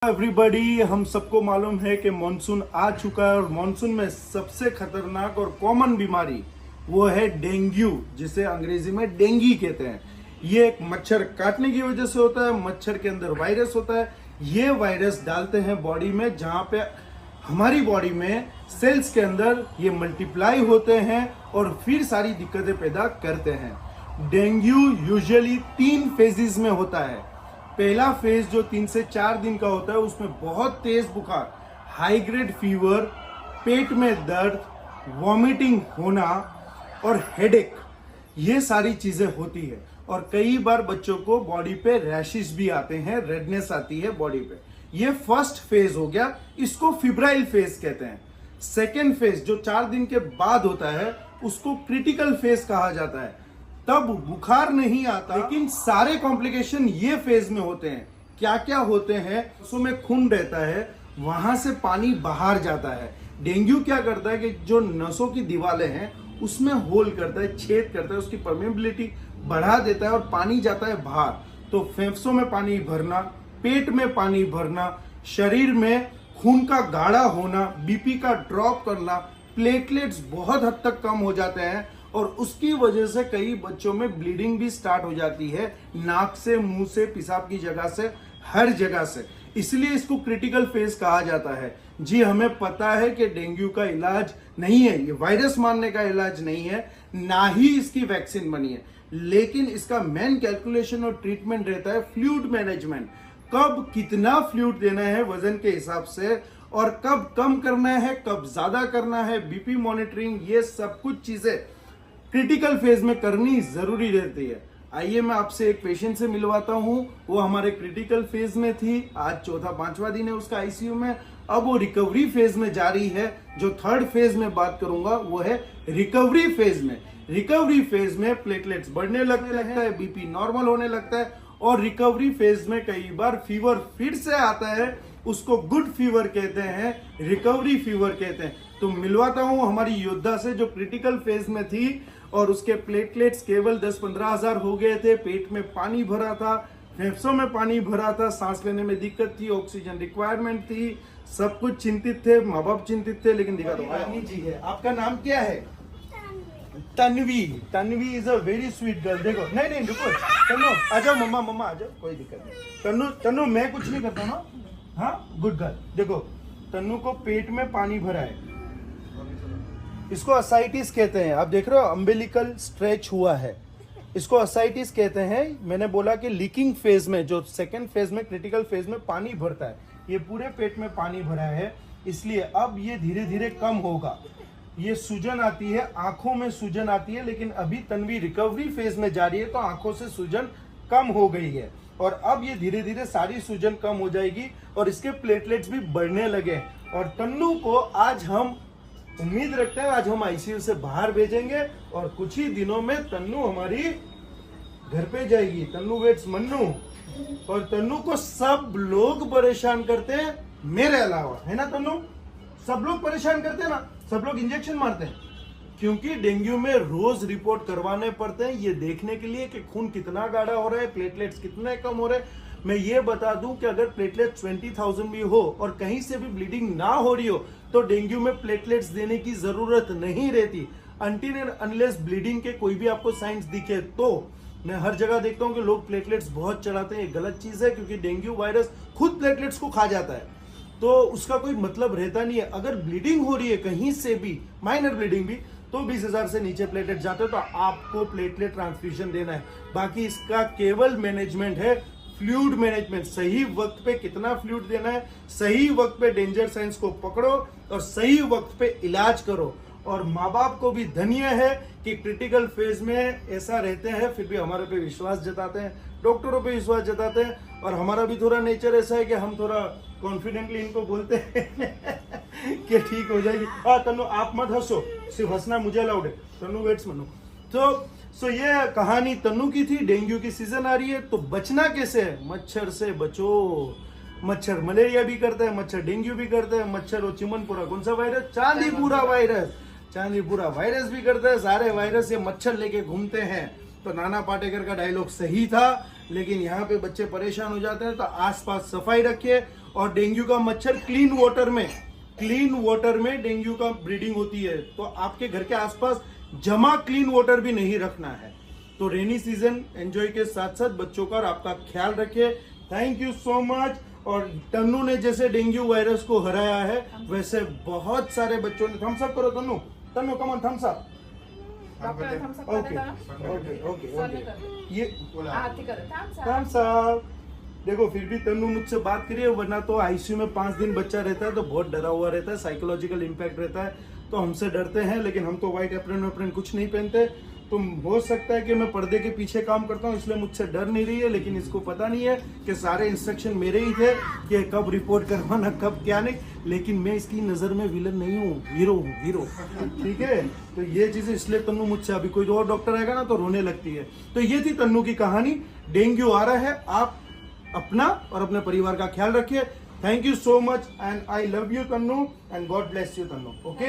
Everybody, हम सबको मालूम है कि मॉनसून आ चुका है और मॉनसून में सबसे खतरनाक और कॉमन बीमारी वो है डेंगू, जिसे अंग्रेजी में डेंगी कहते हैं। ये एक मच्छर काटने की वजह से होता है। मच्छर के अंदर वायरस होता है। ये वायरस डालते हैं बॉडी में, जहां पे हमारी बॉडी में सेल्स के अंदर ये मल्टीप्लाई होते हैं और फिर सारी दिक्कतें पैदा करते हैं। डेंगू यूजुअली 3 फेजेस में होता है। पहला फेज जो 3 से 4 दिन का होता है, उसमें बहुत तेज बुखार, हाई ग्रेड फीवर, पेट में दर्द, वॉमिटिंग होना और हेडेक, ये सारी चीजें होती है। और कई बार बच्चों को बॉडी पे रैशेस भी आते हैं, रेडनेस आती है बॉडी पे। ये फर्स्ट फेज हो गया, इसको फिब्राइल फेज कहते हैं। सेकेंड फेज जो 4 दिन के बाद होता है, उसको क्रिटिकल फेज कहा जाता है। तब बुखार नहीं आता, लेकिन सारे कॉम्प्लिकेशन ये फेज में होते हैं। क्या क्या होते हैं? उसमें खून रहता है, वहां से पानी बाहर जाता है। डेंगू क्या करता है कि जो नसों की दीवारें हैं उसमें होल करता है, छेद करता है, उसकी परमेबिलिटी बढ़ा देता है और पानी जाता है बाहर। तो फेफड़ों में पानी भरना, पेट में पानी भरना, शरीर में खून का गाढ़ा होना, बीपी का ड्रॉप करना, प्लेटलेट्स बहुत हद तक कम हो जाते हैं और उसकी वजह से कई बच्चों में ब्लीडिंग भी स्टार्ट हो जाती है, नाक से, मुंह से, पेशाब की जगह से, हर जगह से। इसलिए इसको क्रिटिकल फेज कहा जाता है। जी, हमें पता है कि डेंगू का इलाज नहीं है, ये वायरस मारने का इलाज नहीं है, ना ही इसकी वैक्सीन बनी है, लेकिन इसका मेन कैलकुलेशन और ट्रीटमेंट रहता है फ्लूइड मैनेजमेंट। कब कितना फ्लूइड देना है वजन के हिसाब से, और कब कम करना है, कब ज्यादा करना है, बीपी मॉनिटरिंग, ये सब कुछ चीजें क्रिटिकल फेज में करनी जरूरी रहती है। आइए मैं आपसे एक पेशेंट से मिलवाता हूं। वो हमारे क्रिटिकल फेज में थी, आज 4-5वां दिन है उसका आईसीयू में। अब वो रिकवरी फेज में जा रही है। जो थर्ड फेज में बात करूंगा वो है रिकवरी फेज में। रिकवरी फेज में प्लेटलेट्स बढ़ने लगता है, बीपी नॉर्मल होने लगता है और रिकवरी फेज में कई बार फीवर फिर से आता है। उसको गुड फीवर कहते हैं, रिकवरी फीवर कहते हैं। तो मिलवाता हूं हमारी योद्धा से जो क्रिटिकल फेज में थी और उसके प्लेटलेट्स केवल 10-15 हजार हो गए थे, पेट में पानी भरा था, फेफड़ों में पानी भरा था, सांस लेने में दिक्कत थी, ऑक्सीजन रिक्वायरमेंट थी, सब कुछ चिंतित थे, माँ बाप चिंतित थे। लेकिन दिखा दो जी है। आपका नाम क्या है? Tanvi. Tanvi is a very sweet girl. देखो, नहीं रुको, तन्नू आ जाओ, मम्मा आ जाओ, कोई दिक्कत नहीं। तन्नू मैं कुछ नहीं करता ना, हाँ, गुड गर्ल। देखो, तन्नू को पेट में पानी भरा है, इसको असाइटिस कहते हैं। आप देख रहे हो अम्बिलिकल स्ट्रेच हुआ है, इसको असाइटिस कहते हैं। मैंने बोला कि लीकिंग फेज में, जो सेकेंड फेज में, क्रिटिकल फेज में पानी भरता है, ये पूरे पेट में पानी भरा है, इसलिए अब ये धीरे धीरे कम होगा। ये सूजन आती है, आंखों में सूजन आती है, लेकिन अभी तन्वी रिकवरी फेज में जा रही है तो आंखों से सूजन कम हो गई है और अब ये धीरे धीरे सारी सूजन कम हो जाएगी और इसके प्लेटलेट्स भी बढ़ने लगे। और तन्नू को आज हम उम्मीद रखते हैं, आज हम आईसीयू से बाहर भेजेंगे और कुछ ही दिनों में तन्नू हमारी घर पे जाएगी। तन्नू वेट्स मन्नू। और तन्नू को सब लोग परेशान करते हैं मेरे अलावा, है ना तन्नू? सब लोग परेशान करते हैं ना, सब लोग इंजेक्शन मारते हैं, क्योंकि डेंगू में रोज रिपोर्ट करवाने पड़ते हैं ये देखने के लिए कि खून कितना गाढ़ा हो रहा है, प्लेटलेट्स कितने कम हो रहे हैं। मैं ये बता दूं कि अगर प्लेटलेट 20,000 भी हो और कहीं से भी ब्लीडिंग ना हो रही हो तो डेंगू में प्लेटलेट्स देने की जरूरत नहीं रहती, अनटिल एंड अनलेस ब्लीडिंग के कोई भी आपको साइंस दिखे। तो मैं हर जगह देखता हूं कि लोग प्लेटलेट्स बहुत चढ़ाते हैं, ये गलत चीज है, क्योंकि डेंगू वायरस खुद प्लेटलेट्स को खा जाता है, तो उसका कोई मतलब रहता नहीं है। अगर ब्लीडिंग हो रही है कहीं से भी, माइनर ब्लीडिंग भी, तो 20,000 से नीचे प्लेटलेट जाते हो तो आपको प्लेटलेट ट्रांसफ्यूजन देना है। बाकी इसका केवल मैनेजमेंट है फ्लूइड मैनेजमेंट। सही वक्त पे कितना फ्लूइड देना है, सही वक्त पे डेंजर साइंस को पकड़ो और सही वक्त पे इलाज करो। और माँ बाप को भी धन्य है कि क्रिटिकल फेज में ऐसा रहते हैं, फिर भी हमारे पे विश्वास जताते हैं, डॉक्टरों पे विश्वास जताते हैं। और हमारा भी थोड़ा नेचर ऐसा है कि हम थोड़ा कॉन्फिडेंटली इनको बोलते हैं कि ठीक हो जाएगी। तन्नू आप मत हंसो, सिर्फ हंसना मुझे अलाउड है। तन्नू वेट्स मनो। तो ये कहानी तन्नू की थी। डेंगू की सीजन आ रही है तो बचना कैसे है? मच्छर से बचो। मच्छर मलेरिया भी करता है, मच्छर डेंगू भी करता है, मच्छर और चिमनपुरा कौन सा virus? Chandipura virus. Chandipura virus भी करता है। सारे वायरस ये मच्छर लेके घूमते हैं। तो नाना पाटेकर का डायलॉग सही था, लेकिन यहाँ पे बच्चे परेशान हो जाते हैं। तो आसपास सफाई रखिए और डेंगू का मच्छर क्लीन वाटर में डेंगू का ब्रीडिंग होती है, तो आपके घर के आसपास जमा क्लीन वाटर भी नहीं रखना है। तो रेनी सीजन एंजॉय के साथ साथ बच्चों का और आपका ख्याल रखिए। Thank you so much. और तन्नू ने जैसे डेंगू वायरस को हराया है, वैसे बहुत सारे बच्चों ने थम्स अप करो। Tannu come on thumbs up. Okay okay okay okay, ये थम्स अप। देखो फिर भी तन्नू मुझसे बात करिए, वरना तो आईसीयू में 5 दिन बच्चा रहता है तो बहुत डरा हुआ रहता है, साइकोलॉजिकल इम्पैक्ट रहता है, तो हमसे डरते हैं। लेकिन हम तो व्हाइट एप्रन कुछ नहीं पहनते। तो हो सकता है कि मैं पर्दे के पीछे काम करता हूँ, इसलिए मुझसे डर नहीं रही है, लेकिन इसको पता नहीं है कि सारे इंस्ट्रक्शन मेरे ही थे कि कब रिपोर्ट करवाना, कब क्या नहीं। लेकिन मैं इसकी नज़र में विलन नहीं हूँ, हीरो हूँ, हीरो। ठीक है, तो ये चीज़ें इसलिए तन्नू मुझसे, अभी कोई और डॉक्टर आएगा ना तो रोने लगती है। तो ये थी तन्नू की कहानी। डेंगू आ रहा है, आप अपना और अपने परिवार का ख्याल रखिए। Thank you so much and I love you Tannu and God bless you Tannu. Okay.